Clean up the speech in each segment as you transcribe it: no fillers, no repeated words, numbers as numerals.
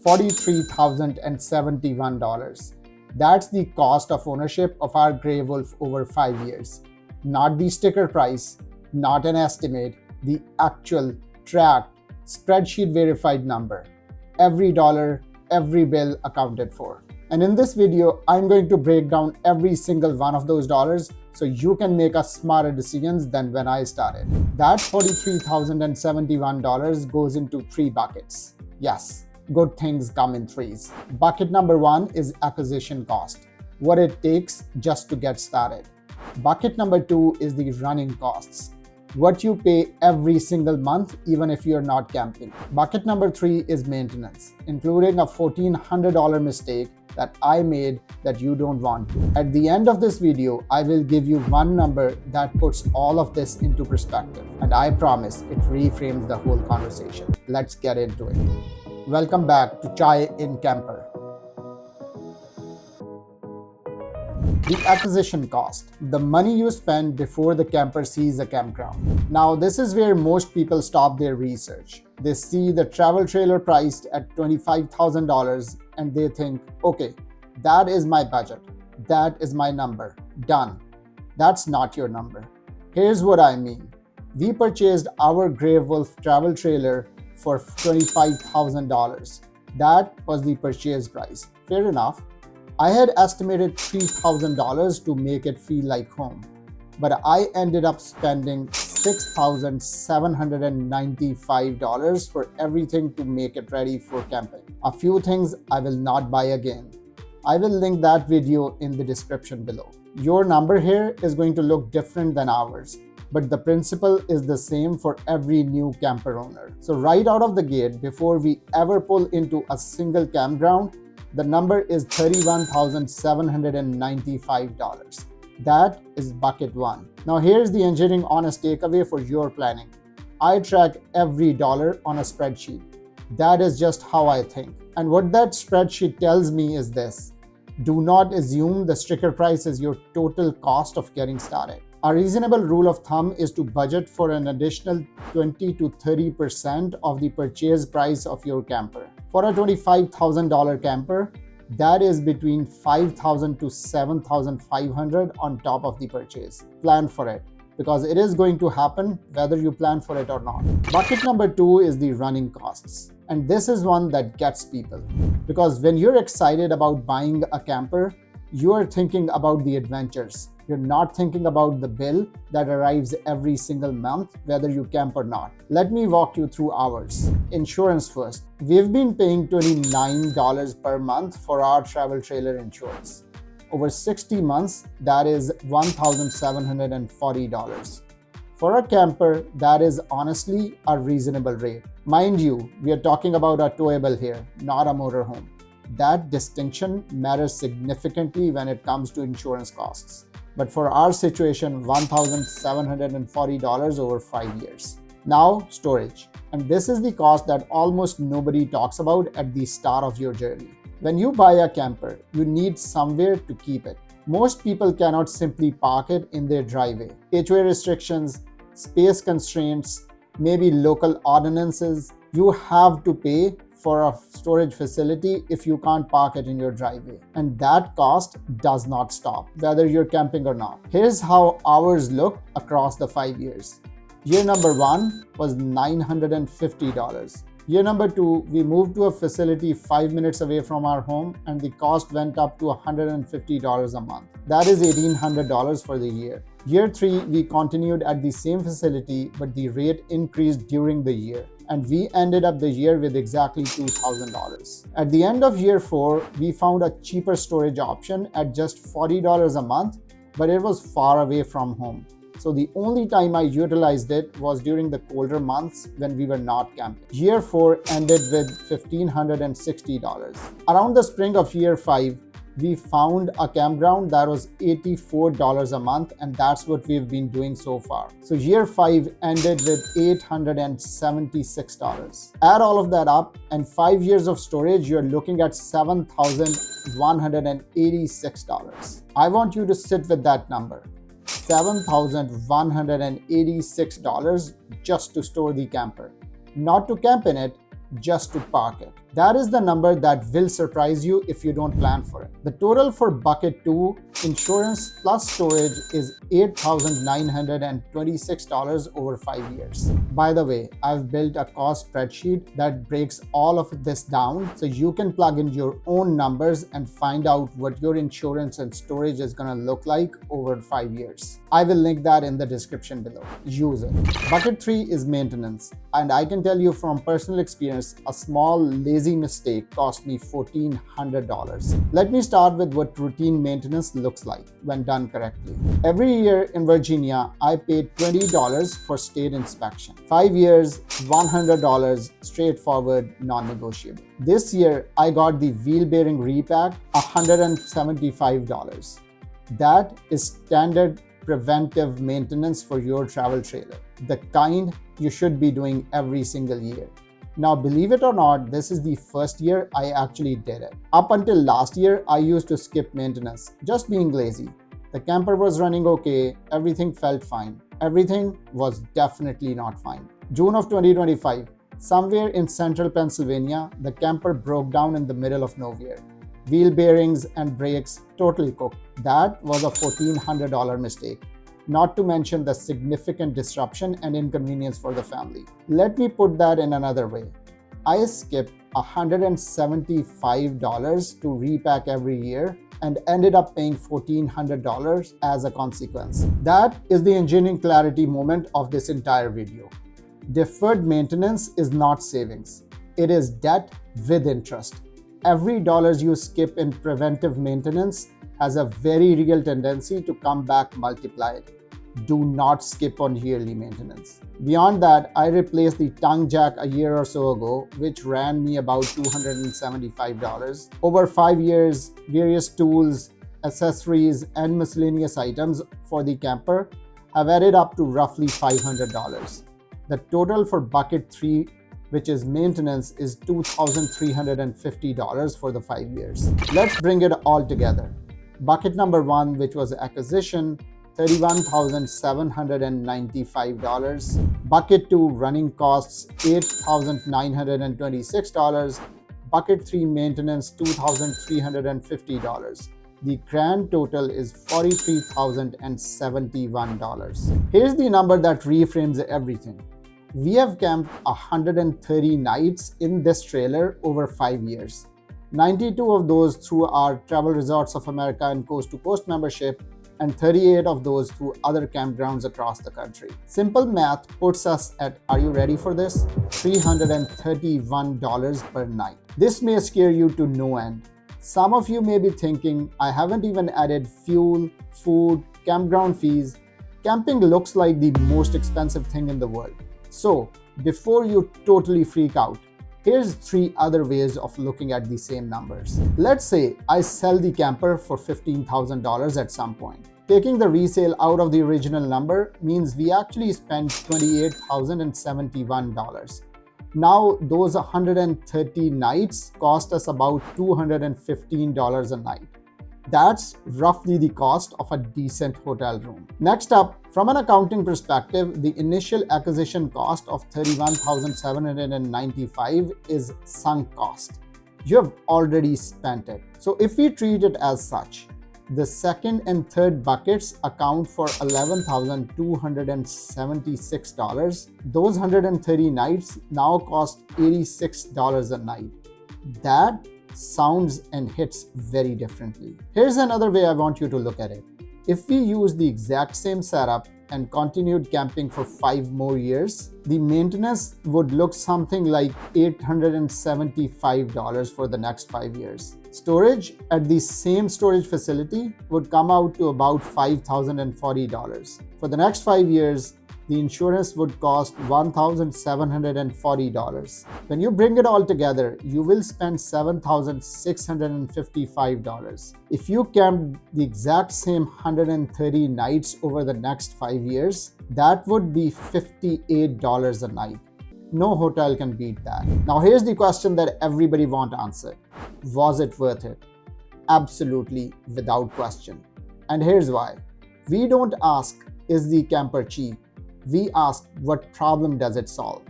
$43,071. That's the cost of ownership of our Grey Wolf over 5 years. Not the sticker price, not an estimate, the actual tracked, spreadsheet verified number. Every dollar, every bill accounted for. And in this video, I'm going to break down every single one of those dollars so you can make a smarter decisions than when I started. That $43,071 goes into 3 buckets. Yes, good things come in threes. Bucket number 1 is acquisition cost, what it takes just to get started. Bucket number 2 is the running costs, what you pay every single month even if you're not camping. Bucket number 3 is maintenance, including a $1,400 mistake that I made that you don't want to. At the end of this video, I will give you one number that puts all of this into perspective, and I promise it reframes the whole conversation. Let's get into it. Welcome back to Chai in Camper. The acquisition cost, the money you spend before the camper sees a campground. Now, this is where most people stop their research. They see the travel trailer priced at $25,000 and they think, okay, that is my budget. That is my number. Done. That's not your number. Here's what I mean. We purchased our Grey Wolf travel trailer for $25,000. That was the purchase price. Fair enough. I had estimated $3,000 to make it feel like home, but I ended up spending $6,795 for everything to make it ready for camping. A few things I will not buy again. I will link that video in the description below. Your number here is going to look different than ours, but the principle is the same for every new camper owner. So right out of the gate, before we ever pull into a single campground, the number is $31,795. That is bucket 1. Now here's the engineering honest takeaway for your planning. I track every dollar on a spreadsheet. That is just how I think. And what that spreadsheet tells me is this: do not assume the sticker price is your total cost of getting started. A reasonable rule of thumb is to budget for an additional 20 to 30% of the purchase price of your camper. For a $25,000 camper, that is between $5,000 to $7,500 on top of the purchase. Plan for it, because it is going to happen whether you plan for it or not. Bucket number 2 is the running costs. And this is one that gets people. Because when you're excited about buying a camper, you are thinking about the adventures. You're not thinking about the bill that arrives every single month, whether you camp or not. Let me walk you through ours. Insurance first. We've been paying $29 per month for our travel trailer insurance. Over 60 months, that is $1,740. For a camper, that is honestly a reasonable rate. Mind you, we are talking about a towable here, not a motorhome. That distinction matters significantly when it comes to insurance costs. But for our situation, $1,740 over 5 years. Now, storage. And this is the cost that almost nobody talks about at the start of your journey. When you buy a camper, you need somewhere to keep it. Most people cannot simply park it in their driveway. HOA restrictions, space constraints, maybe local ordinances. You have to pay for a storage facility if you can't park it in your driveway. And that cost does not stop, whether you're camping or not. Here's how ours looked across the 5 years. Year number 1 was $950. Year number 2, we moved to a facility 5 minutes away from our home and the cost went up to $150 a month. That is $1,800 for the year. Year 3, we continued at the same facility, but the rate increased during the year, and we ended up the year with exactly $2,000. At the end of year 4, we found a cheaper storage option at just $40 a month, but it was far away from home. So the only time I utilized it was during the colder months when we were not camping. Year 4 ended with $1,560. Around the spring of year 5, we found a campground that was $84 a month, and that's what we've been doing so far. So year 5 ended with $876. Add all of that up, and 5 years of storage, you're looking at $7,186. I want you to sit with that number. $7,186 just to store the camper. Not to camp in it, just to park it. That is the number that will surprise you if you don't plan for it. The total for bucket 2, insurance plus storage, is $8,926 over 5 years. By the way, I've built a cost spreadsheet that breaks all of this down so you can plug in your own numbers and find out what your insurance and storage is going to look like over 5 years. I will link that in the description below. Use it. Bucket 3 is maintenance, and I can tell you from personal experience, a small lazy mistake cost me $1,400. Let me start with what routine maintenance looks like when done correctly. Every year in Virginia, I paid $20 for state inspection. 5 years, $100, straightforward, non-negotiable. This year, I got the wheel bearing repack, $175. That is standard preventive maintenance for your travel trailer, the kind you should be doing every single year. Now, believe it or not, this is the first year I actually did it. Up until last year, I used to skip maintenance, just being lazy. The camper was running okay, everything felt fine. Everything was definitely not fine. June of 2025, somewhere in central Pennsylvania, the camper broke down in the middle of nowhere. Wheel bearings and brakes totally cooked. That was a $1,400 mistake, not to mention the significant disruption and inconvenience for the family. Let me put that in another way. I skipped $175 to repack every year and ended up paying $1,400 as a consequence. That is the engineering clarity moment of this entire video. Deferred maintenance is not savings. It is debt with interest. Every dollar you skip in preventive maintenance has a very real tendency to come back multiplied. Do not skip on yearly maintenance. Beyond that, I replaced the tongue jack a year or so ago, which ran me about $275. Over 5 years, various tools, accessories, and miscellaneous items for the camper have added up to roughly $500. The total for bucket 3, which is maintenance, is $2,350 for the 5 years. Let's bring it all together. Bucket number 1, which was acquisition, $31,795. Bucket 2, running costs, $8,926. Bucket 3, maintenance, $2,350. The grand total is $43,071. Here's the number that reframes everything. We have camped 130 nights in this trailer over 5 years. 92 of those through our Travel Resorts of America and Coast to Coast membership, and 38 of those through other campgrounds across the country. Simple math puts us at, are you ready for this? $331 per night. This may scare you to no end. Some of you may be thinking, I haven't even added fuel, food, campground fees. Camping looks like the most expensive thing in the world. So, before you totally freak out, here's 3 other ways of looking at the same numbers. Let's say I sell the camper for $15,000 at some point. Taking the resale out of the original number means we actually spent $28,071. Now, those 130 nights cost us about $215 a night. That's roughly the cost of a decent hotel room. Next up, from an accounting perspective, the initial acquisition cost of $31,795 is sunk cost. You have already spent it. So if we treat it as such, the second and third buckets account for $11,276. Those 130 nights now cost $86 a night. That sounds and hits very differently. Here's another way I want you to look at it. If we use the exact same setup and continued camping for 5 more years, the maintenance would look something like $875 for the next 5 years. Storage at the same storage facility would come out to about $5,040. For the next 5 years, the insurance would cost $1,740. When you bring it all together, you will spend $7,655. If you camp the exact same 130 nights over the next 5 years, that would be $58 a night. No hotel can beat that. Now here's the question that everybody wants answered. Was it worth it? Absolutely, without question. And here's why. We don't ask, is the camper cheap? We ask, what problem does it solve?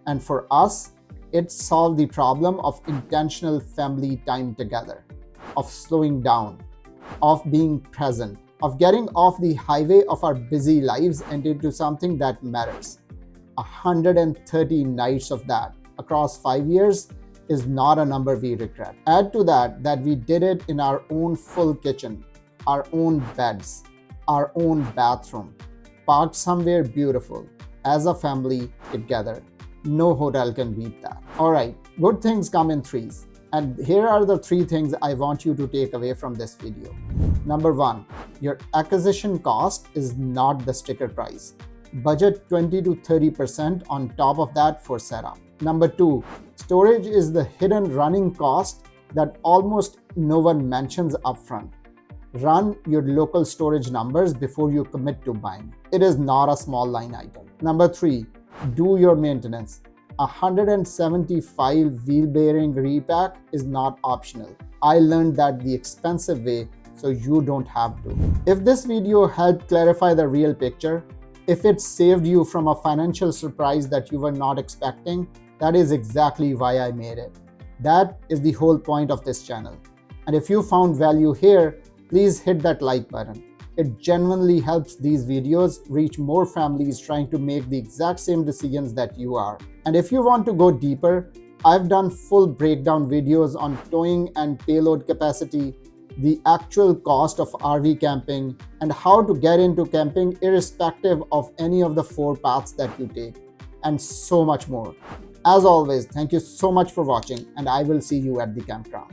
And for us, it solved the problem of intentional family time together, of slowing down, of being present, of getting off the highway of our busy lives and into something that matters. 130 nights of that across 5 years is not a number we regret. Add to that we did it in our own full kitchen, our own beds, our own bathroom, parked somewhere beautiful, as a family together. No hotel can beat that. All right, good things come in threes. And here are the 3 things I want you to take away from this video. Number 1, your acquisition cost is not the sticker price. Budget 20 to 30% on top of that for setup. Number 2, storage is the hidden running cost that almost no one mentions upfront. Run your local storage numbers before you commit to buying. It is not a small line item. Number 3, do your maintenance. 175 wheel bearing repack is not optional. I learned that the expensive way, so you don't have to. If this video helped clarify the real picture, if it saved you from a financial surprise that you were not expecting, that is exactly why I made it. That is the whole point of this channel. And if you found value here, please hit that like button. It genuinely helps these videos reach more families trying to make the exact same decisions that you are. And if you want to go deeper, I've done full breakdown videos on towing and payload capacity, the actual cost of RV camping, and how to get into camping irrespective of any of the 4 paths that you take, and so much more. As always, thank you so much for watching, and I will see you at the campground.